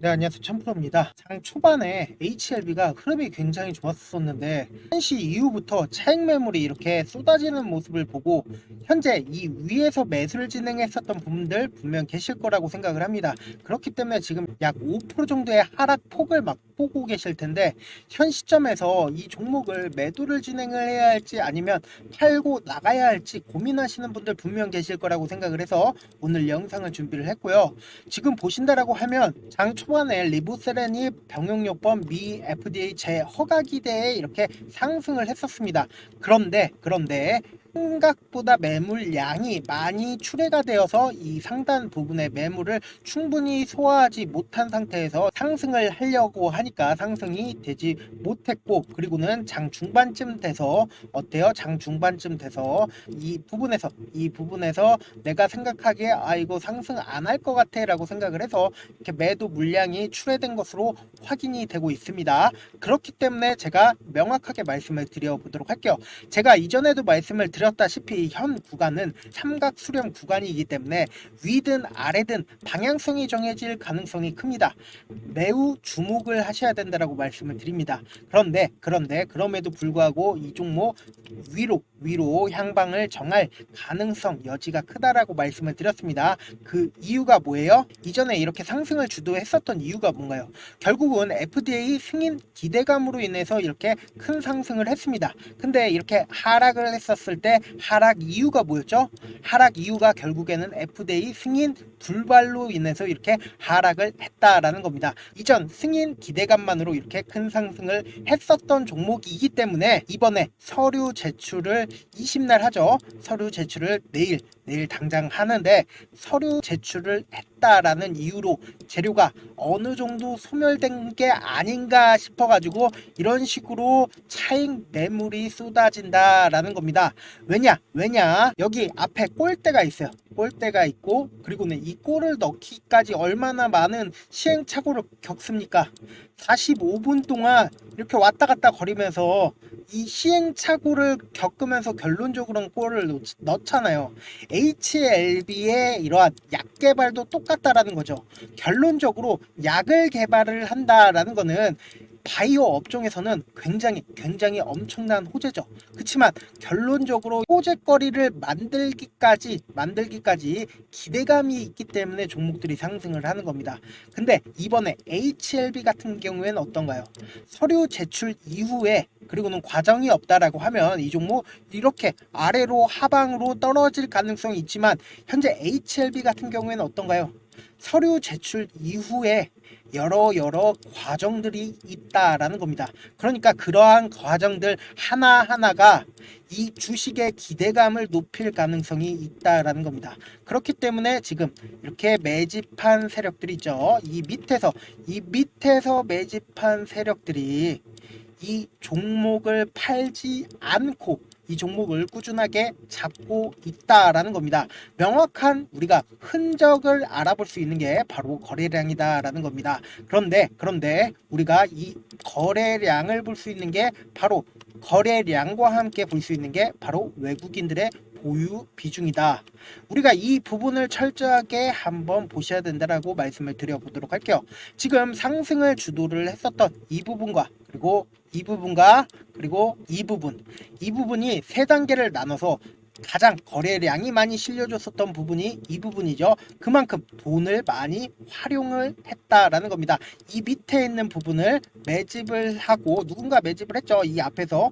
네, 안녕하세요. 천프로입니다. 장 초반에 HLB가 흐름이 굉장히 좋았었는데 한시 이후부터 차익 매물이 이렇게 쏟아지는 모습을 보고 현재 이 위에서 매수를 진행했었던 분들 분명 계실 거라고 생각을 합니다. 그렇기 때문에 지금 약 5% 정도의 하락폭을 맛보고 계실 텐데 현 시점에서 이 종목을 매도를 진행을 해야 할지 아니면 팔고 나가야 할지 고민하시는 분들 분명 계실 거라고 생각을 해서 오늘 영상을 준비를 했고요. 지금 보신다라고 하면 장 초반에 리보세렌이 병용요법 미 FDA 재허가 기대에 이렇게 상승을 했었습니다. 그런데 생각보다 매물량이 많이 출회가 되어서 이 상단 부분의 매물을 충분히 소화하지 못한 상태에서 상승을 하려고 하니까 상승이 되지 못했고, 그리고는 장 중반쯤 돼서 어때요? 장 중반쯤 돼서 이 부분에서 내가 생각하기에 이거 상승 안 할 것 같아 라고 생각을 해서 이렇게 매도 물량이 출회된 것으로 확인이 되고 있습니다. 그렇기 때문에 제가 명확하게 말씀을 드려보도록 할게요. 제가 이전에도 말씀을 드렸다시피 현 구간은 삼각 수렴 구간이기 때문에 위든 아래든 방향성이 정해질 가능성이 큽니다. 매우 주목을 하셔야 된다라고 말씀을 드립니다. 그럼에도 불구하고 이 종목 위로 향방을 정할 가능성 여지가 크다라고 말씀을 드렸습니다. 그 이유가 뭐예요? 이전에 이렇게 상승을 주도했었던 이유가 뭔가요? 결국은 FDA 승인 기대감으로 인해서 이렇게 큰 상승을 했습니다. 근데 이렇게 하락을 했었을 때 하락 이유가 뭐였죠? 하락 이유가 결국에는 FDA 승인 불발로 인해서 이렇게 하락을 했다라는 겁니다. 이전 승인 기대감만으로 이렇게 큰 상승을 했었던 종목이기 때문에 이번에 서류 제출을 20날 하죠. 서류 제출을 내일 당장 하는데, 서류 제출을 했다라는 이유로 재료가 어느 정도 소멸된 게 아닌가 싶어가지고 이런 식으로 차익 매물이 쏟아진다라는 겁니다. 왜냐 여기 앞에 골대가 있어요. 골대가 있고, 그리고는 이 골을 넣기까지 얼마나 많은 시행착오를 겪습니까? 45분 동안 이렇게 왔다 갔다 거리면서 이 시행착오를 겪으면서 결론적으로는 골을 넣잖아요. HLB의 이러한 약 개발도 똑같다라는 거죠. 결론적으로 약을 개발을 한다라는 거는 바이오 업종에서는 굉장히 엄청난 호재죠. 그렇지만 결론적으로 호재거리를 만들기까지 기대감이 있기 때문에 종목들이 상승을 하는 겁니다. 근데 이번에 HLB 같은 경우에는 어떤가요? 서류 제출 이후에 그리고는 과정이 없다라고 하면 이 종목 이렇게 아래로 하방으로 떨어질 가능성이 있지만, 현재 HLB 같은 경우에는 어떤가요? 서류 제출 이후에 여러 과정들이 있다라는 겁니다. 그러니까 그러한 과정들 하나하나가 이 주식의 기대감을 높일 가능성이 있다라는 겁니다. 그렇기 때문에 지금 이렇게 매집한 세력들이 있죠. 이 밑에서 매집한 세력들이 이 종목을 팔지 않고 이 종목을 꾸준하게 잡고 있다라는 겁니다. 명확한 우리가 흔적을 알아볼 수 있는 게 바로 거래량이다라는 겁니다. 그런데 우리가 이 거래량을 볼 수 있는 게 바로 거래량과 함께 볼 수 있는 게 바로 외국인들의 보유 비중이다. 우리가 이 부분을 철저하게 한번 보셔야 된다라고 말씀을 드려보도록 할게요. 지금 상승을 주도를 했었던 이 부분과 그리고 이 부분이 세 단계를 나눠서 가장 거래량이 많이 실려줬었던 부분이 이 부분이죠. 그만큼 돈을 많이 활용을 했다라는 겁니다. 이 밑에 있는 부분을 매집을 하고, 누군가 매집을 했죠. 이 앞에서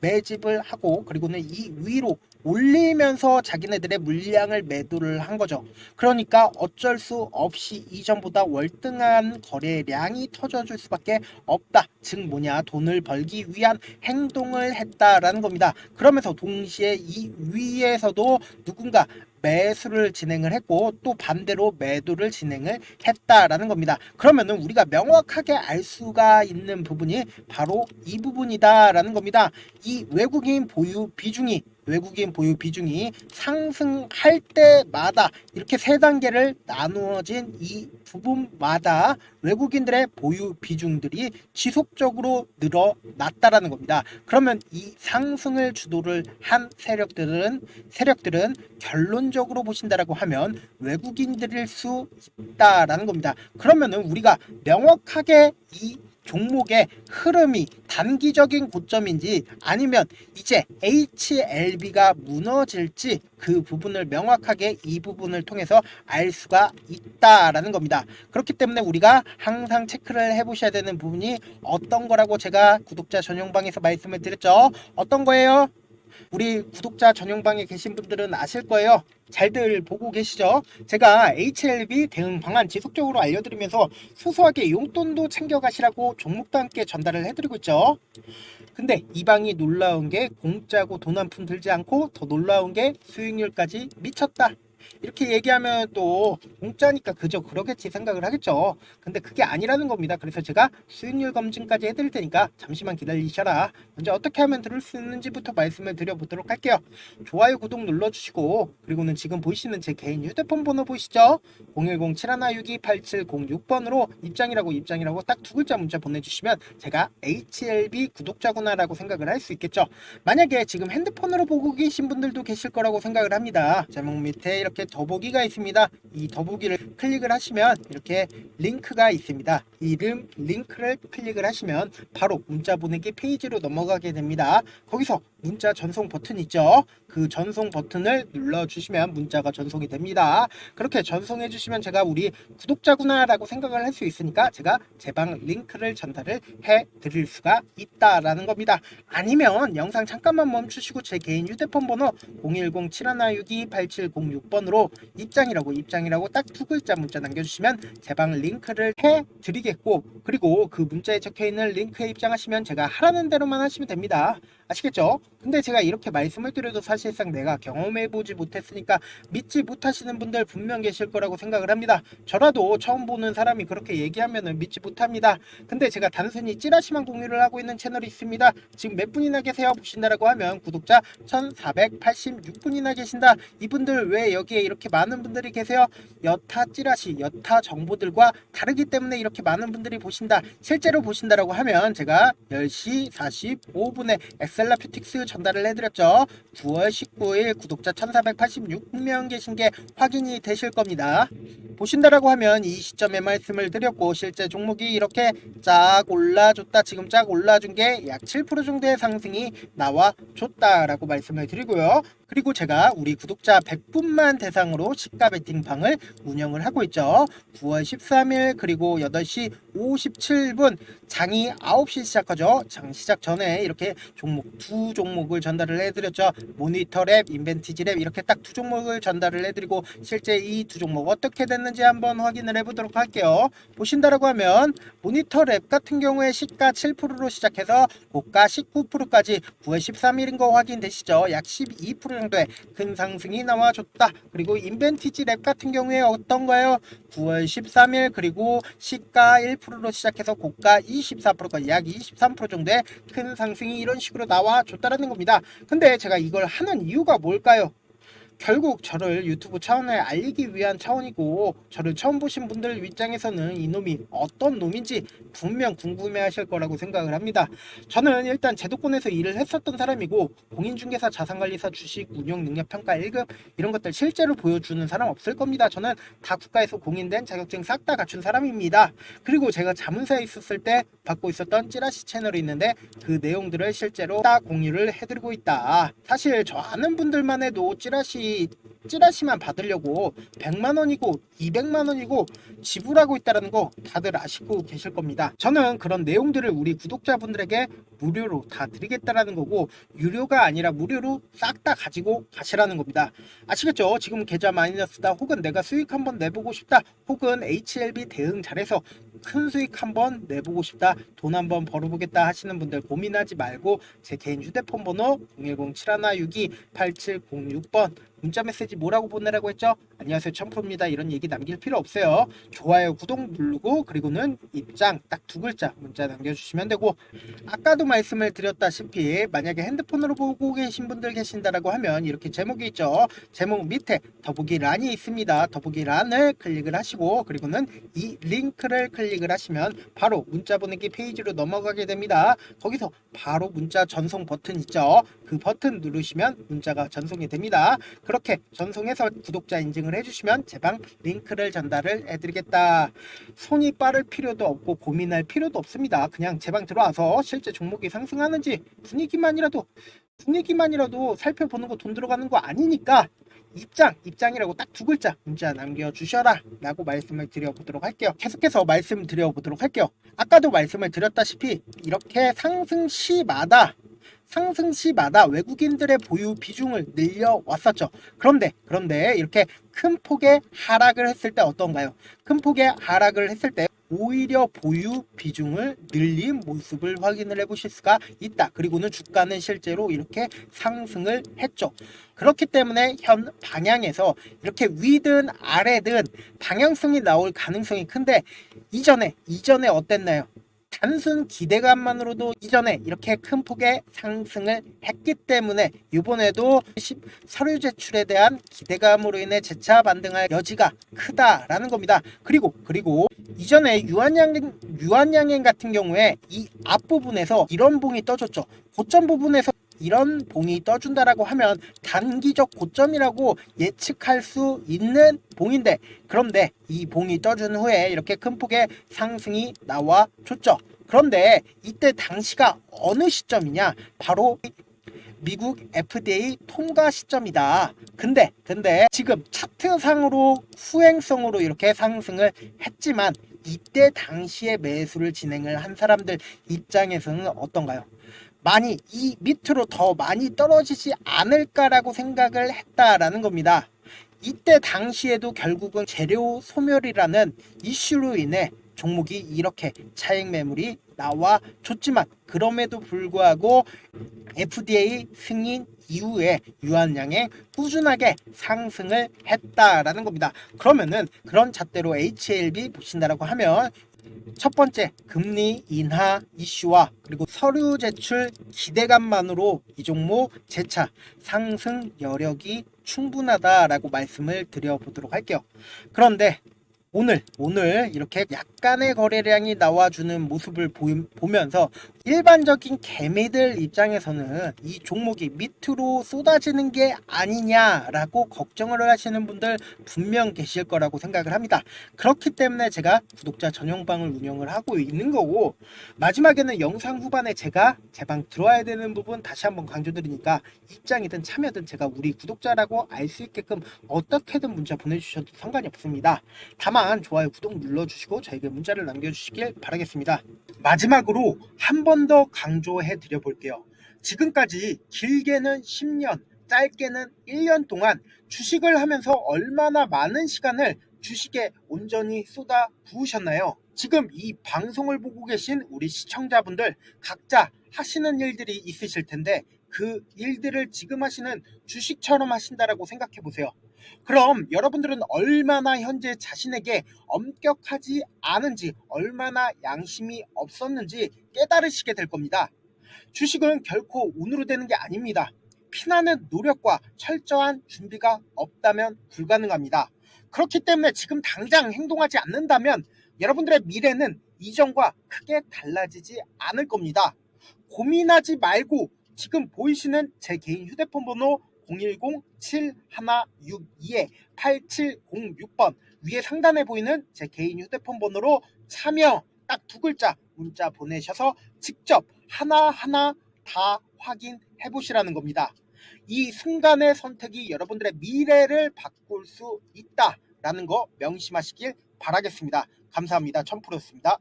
매집을 하고, 그리고는 이 위로 올리면서 자기네들의 물량을 매도를 한 거죠. 그러니까 어쩔 수 없이 이전보다 월등한 거래량이 터져줄 수밖에 없다. 즉 뭐냐, 돈을 벌기 위한 행동을 했다라는 겁니다. 그러면서 동시에 이 위에서도 누군가 매수를 진행을 했고 또 반대로 매도를 진행을 했다라는 겁니다. 그러면은 우리가 명확하게 알 수가 있는 부분이 바로 이 부분이다라는 겁니다. 이 외국인 보유 비중이 외국인 보유 비중이 상승할 때마다 이렇게 세 단계를 나누어진 이 부분마다 외국인들의 보유 비중들이 지속적으로 늘어났다라는 겁니다. 그러면 이 상승을 주도를 한 세력들은 결론적으로 보신다라고 하면 외국인들일 수 있다라는 겁니다. 그러면은 우리가 명확하게 이 종목의 흐름이 단기적인 고점인지 아니면 이제 HLB가 무너질지 그 부분을 명확하게 이 부분을 통해서 알 수가 있다라는 겁니다. 그렇기 때문에 우리가 항상 체크를 해보셔야 되는 부분이 어떤 거라고 제가 구독자 전용방에서 말씀을 드렸죠. 어떤 거예요? 우리 구독자 전용방에 계신 분들은 아실 거예요. 잘들 보고 계시죠? 제가 HLB 대응 방안 지속적으로 알려드리면서 소소하게 용돈도 챙겨가시라고 종목도 함께 전달을 해드리고 있죠. 근데 이 방이 놀라운 게 공짜고 돈 한 푼 들지 않고 더 놀라운 게 수익률까지 미쳤다. 이렇게 얘기하면 또 공짜니까 그저 그러겠지 생각을 하겠죠. 근데 그게 아니라는 겁니다. 그래서 제가 수익률 검증까지 해드릴 테니까 잠시만 기다리셔라. 먼저 어떻게 하면 들을 수 있는지부터 말씀을 드려보도록 할게요. 좋아요, 구독 눌러주시고, 그리고는 지금 보이시는 제 개인 휴대폰 번호 보이시죠? 010-7162-8706번으로 입장이라고 딱 두 글자 문자 보내주시면 제가 HLB 구독자구나라고 생각을 할 수 있겠죠. 만약에 지금 핸드폰으로 보고 계신 분들도 계실 거라고 생각을 합니다. 제목 밑에 이렇게 더보기가 있습니다. 이 더보기를 클릭을 하시면 이렇게 링크가 있습니다. 이 링크를 클릭을 하시면 바로 문자 보내기 페이지로 넘어가게 됩니다. 거기서 문자 전송 버튼 있죠? 그 전송 버튼을 눌러주시면 문자가 전송이 됩니다. 그렇게 전송해 주시면 제가 우리 구독자구나 라고 생각을 할 수 있으니까 제가 제 방 링크를 전달을 해 드릴 수가 있다라는 겁니다. 아니면 영상 잠깐만 멈추시고 제 개인 휴대폰 번호 010-7162-8706번으로 입장이라고 딱 두 글자 문자 남겨주시면 제 방 링크를 해 드리겠고, 그리고 그 문자에 적혀있는 링크에 입장하시면 제가 하라는 대로만 하시면 됩니다. 아시겠죠? 근데 제가 이렇게 말씀을 드려도 사실상 내가 경험해보지 못했으니까 믿지 못하시는 분들 분명 계실 거라고 생각을 합니다. 저라도 처음 보는 사람이 그렇게 얘기하면 믿지 못합니다. 근데 제가 단순히 찌라시만 공유를 하고 있는 채널이 있습니다. 지금 몇 분이나 계세요? 보신다라고 하면 구독자 1486분이나 계신다. 이분들 왜 여기에 이렇게 많은 분들이 계세요? 여타 찌라시, 여타 정보들과 다르기 때문에 이렇게 많은 분들이 보신다. 실제로 보신다라고 하면 제가 10시 45분에 엑셀라퓨틱스 전달을 해드렸죠. 9월 19일 구독자 1486명 계신 게 확인이 되실 겁니다. 보신다라고 하면 이 시점에 말씀을 드렸고, 실제 종목이 이렇게 쫙 올라줬다, 지금 쫙 올라준 게 약 7% 정도의 상승이 나와줬다라고 말씀을 드리고요. 그리고 제가 우리 구독자 100분만 대상으로 시가 베팅방을 운영을 하고 있죠. 9월 13일 그리고 8시 57분 장이 9시 시작하죠. 장 시작 전에 이렇게 두 종목을 전달을 해드렸죠. 모니터랩, 인벤티지랩 이렇게 딱 두 종목을 전달을 해드리고, 실제 이 두 종목 어떻게 됐는지 한번 확인을 해보도록 할게요. 보신다라고 하면 모니터랩 같은 경우에 시가 7%로 시작해서 고가 19%까지 9월 13일인 거 확인되시죠? 약 12% 정도의 큰 상승이 나와줬다. 그리고 인벤티지 랩 같은 경우에 어떤가요? 9월 13일 그리고 시가 1%로 시작해서 고가 24%까지 약 23% 정도의 큰 상승이 이런 식으로 나와줬다라는 겁니다. 근데 제가 이걸 하는 이유가 뭘까요? 결국 저를 유튜브 차원에 알리기 위한 차원이고, 저를 처음 보신 분들 입장에서는 이놈이 어떤 놈인지 분명 궁금해 하실 거라고 생각을 합니다. 저는 일단 제도권에서 일을 했었던 사람이고, 공인중개사, 자산관리사, 주식, 운용, 능력평가 1급 이런 것들 실제로 보여주는 사람 없을 겁니다. 저는 다 국가에서 공인된 자격증 싹 다 갖춘 사람입니다. 그리고 제가 자문사에 있었을 때 받고 있었던 찌라시 채널이 있는데 그 내용들을 실제로 다 공유를 해드리고 있다. 사실 저 아는 분들만 해도 찌라시만 받으려고 100만원이고 200만원이고 지불하고 있다는 거 다들 아시고 계실 겁니다. 저는 그런 내용들을 우리 구독자분들에게 무료로 다 드리겠다라는 거고, 유료가 아니라 무료로 싹 다 가지고 가시라는 겁니다. 아시겠죠? 지금 계좌 마이너스다, 혹은 내가 수익 한번 내보고 싶다, 혹은 HLB 대응 잘해서 큰 수익 한번 내보고 싶다, 돈 한번 벌어보겠다 하시는 분들 고민하지 말고 제 개인 휴대폰 번호 010-7162-8706번 문자 메시지 뭐라고 보내라고 했죠? 안녕하세요 천프로입니다. 이런 얘기 남길 필요 없어요. 좋아요 구독 누르고 그리고는 입장 딱 두 글자 문자 남겨주시면 되고, 아까도 말씀을 드렸다시피 만약에 핸드폰으로 보고 계신 분들 계신다라고 하면 이렇게 제목이 있죠. 제목 밑에 더보기 란이 있습니다. 더보기 란을 클릭을 하시고 그리고는 이 링크를 클릭을 하시면 바로 문자 보내기 페이지로 넘어가게 됩니다. 거기서 바로 문자 전송 버튼 있죠. 그 버튼 누르시면 문자가 전송이 됩니다. 그렇게 전송해서 구독자 인증을 해주시면 제 방 링크를 전달을 해드리겠다. 손이 빠를 필요도 없고 고민할 필요도 없습니다. 그냥 제 방 들어와서 실제 종목이 상승하는지 분위기만이라도 살펴보는 거 돈 들어가는 거 아니니까 입장이라고 딱 두 글자 문자 남겨주셔라 라고 말씀을 드려보도록 할게요. 계속해서 말씀드려보도록 할게요. 아까도 말씀을 드렸다시피 이렇게 상승시마다 외국인들의 보유 비중을 늘려왔었죠. 그런데 이렇게 큰 폭의 하락을 했을 때 어떤가요? 큰 폭의 하락을 했을 때 오히려 보유 비중을 늘린 모습을 확인을 해보실 수가 있다. 그리고는 주가는 실제로 이렇게 상승을 했죠. 그렇기 때문에 현 방향에서 이렇게 위든 아래든 방향성이 나올 가능성이 큰데, 이전에 어땠나요? 단순 기대감만으로도 이전에 이렇게 큰 폭의 상승을 했기 때문에 이번에도 서류 제출에 대한 기대감으로 인해 재차 반등할 여지가 크다라는 겁니다. 그리고 이전에 유한양행 같은 경우에 이 앞부분에서 이런 봉이 떠줬죠. 고점 부분에서 이런 봉이 떠준다라고 하면 단기적 고점이라고 예측할 수 있는 봉인데, 그런데 이 봉이 떠준 후에 이렇게 큰 폭의 상승이 나와줬죠. 그런데 이때 당시가 어느 시점이냐? 바로 미국 FDA 통과 시점이다. 근데 지금 차트상으로 후행성으로 이렇게 상승을 했지만 이때 당시에 매수를 진행을 한 사람들 입장에서는 어떤가요? 많이 이 밑으로 더 많이 떨어지지 않을까라고 생각을 했다라는 겁니다. 이때 당시에도 결국은 재료 소멸이라는 이슈로 인해 종목이 이렇게 차익 매물이 나와줬지만, 그럼에도 불구하고 FDA 승인 이후에 유한양행 꾸준하게 상승을 했다라는 겁니다. 그러면은 그런 잣대로 HLB 보신다라고 하면 첫 번째, 금리 인하 이슈와 그리고 서류 제출 기대감만으로 이 종목 재차 상승 여력이 충분하다라고 말씀을 드려보도록 할게요. 그런데 오늘 이렇게 약간의 거래량이 나와주는 모습을 보면서 일반적인 개미들 입장에서는 이 종목이 밑으로 쏟아지는 게 아니냐라고 걱정을 하시는 분들 분명 계실 거라고 생각을 합니다. 그렇기 때문에 제가 구독자 전용방을 운영을 하고 있는 거고, 마지막에는 영상 후반에 제가 제 방 들어와야 되는 부분 다시 한번 강조드리니까 입장이든 참여든 제가 우리 구독자라고 알 수 있게끔 어떻게든 문자 보내주셔도 상관이 없습니다. 다만 좋아요 구독 눌러주시고 저에게 문자를 남겨주시길 바라겠습니다. 마지막으로 한 번 더 강조해 드려 볼게요. 지금까지 길게는 10년, 짧게는 1년 동안 주식을 하면서 얼마나 많은 시간을 주식에 온전히 쏟아 부으셨나요? 지금 이 방송을 보고 계신 우리 시청자분들 각자 하시는 일들이 있으실 텐데, 그 일들을 지금 하시는 주식처럼 하신다라고 생각해 보세요. 그럼 여러분들은 얼마나 현재 자신에게 엄격하지 않은지, 얼마나 양심이 없었는지 깨달으시게 될 겁니다. 주식은 결코 운으로 되는 게 아닙니다. 피나는 노력과 철저한 준비가 없다면 불가능합니다. 그렇기 때문에 지금 당장 행동하지 않는다면 여러분들의 미래는 이전과 크게 달라지지 않을 겁니다. 고민하지 말고 지금 보이시는 제 개인 휴대폰 번호 010-7162-8706번 위에 상단에 보이는 제 개인 휴대폰 번호로 참여 딱 두 글자 문자 보내셔서 직접 하나하나 다 확인해 보시라는 겁니다. 이 순간의 선택이 여러분들의 미래를 바꿀 수 있다라는 거 명심하시길 바라겠습니다. 감사합니다. 천프로였습니다.